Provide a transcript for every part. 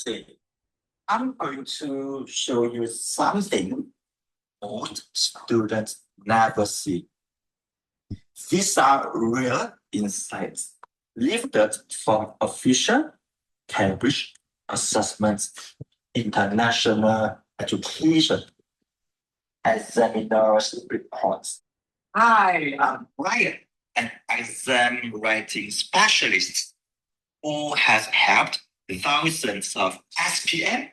See, I'm going to show you something most students never see. These are real insights lifted from official Cambridge Assessments International Education Examiners Reports. I am Bryan, an exam writing specialist who has helped thousands of SPM,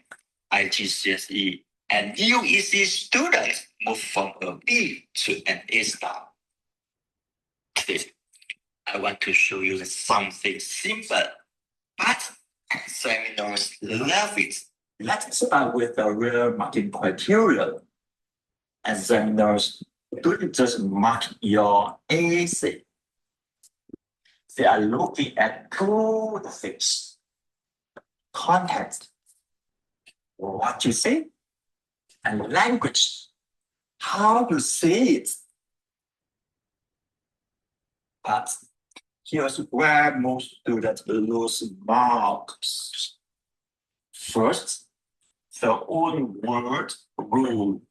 IGCSE, and UEC students move from a B to an A star. Today, I want to show you something simple, but examiners love it. Let's start with the real marking criteria. Examiners don't just mark your essay. They are looking at two things: context, what you say, and language, how you say it. But here's where most students lose marks. First, the own word rule.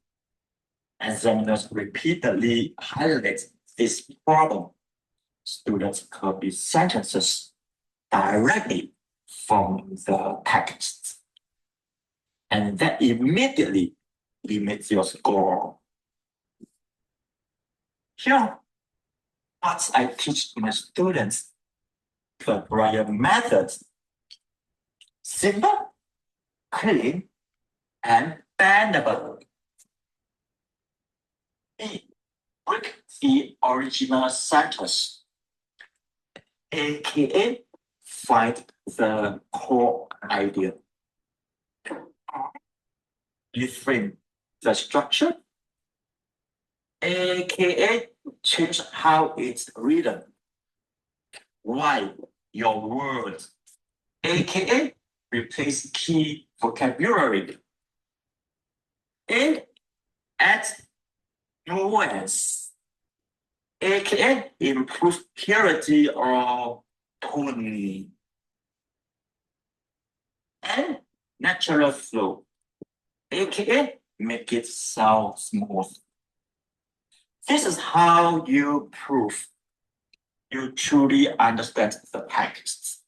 Examiners repeatedly highlight this problem. Students copy sentences directly from the text, and that immediately limits your score. Here, what I teach my students, the Bryan method: simple, clean, and bendable. B, break the original sentence, aka find the core idea. Reframe the structure, aka change how it's written. Write your words, aka replace key vocabulary. And add nuance, aka improve clarity or tone. And natural flow, aka make it sound smooth. This is how you prove you truly understand the text.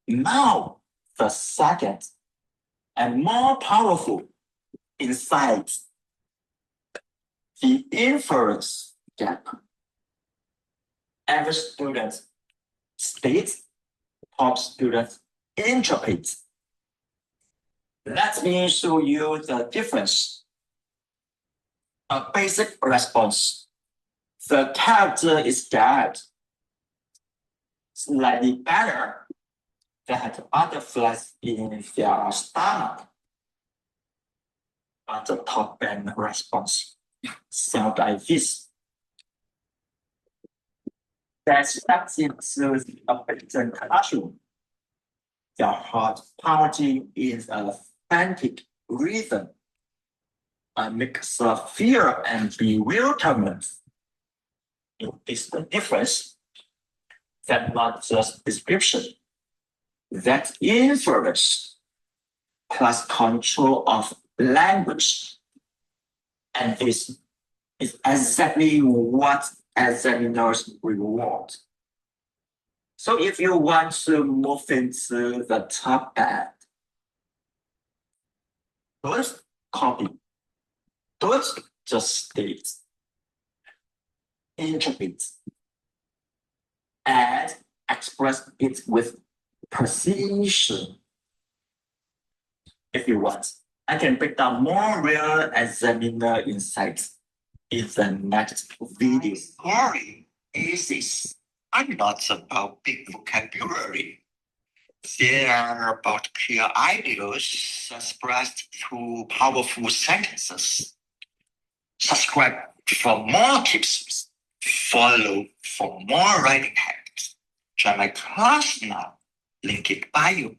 Now, the second and more powerful insight: the inference gap. Every student states, top students interpret. Let me show you the difference. A basic response: the character is dead. Slightly better than butterflies in their stomach. But the top end response sound like this. That steps into a better classroom. Their heart pounding is a frantic rhythm, a mix of fear and bewilderment. It is the difference that not just description, that inference plus control of language. And this is exactly what examiners reward. So if you want to move into the top end, don't copy, don't just state, interpret, and express it with precision. If you want, I can break down more real examiner insights in the next video. Sorry, essays are not about big vocabulary. They are about clear ideas expressed through powerful sentences. Subscribe for more tips. Follow for more writing hacks. Join my class now. Link in bio.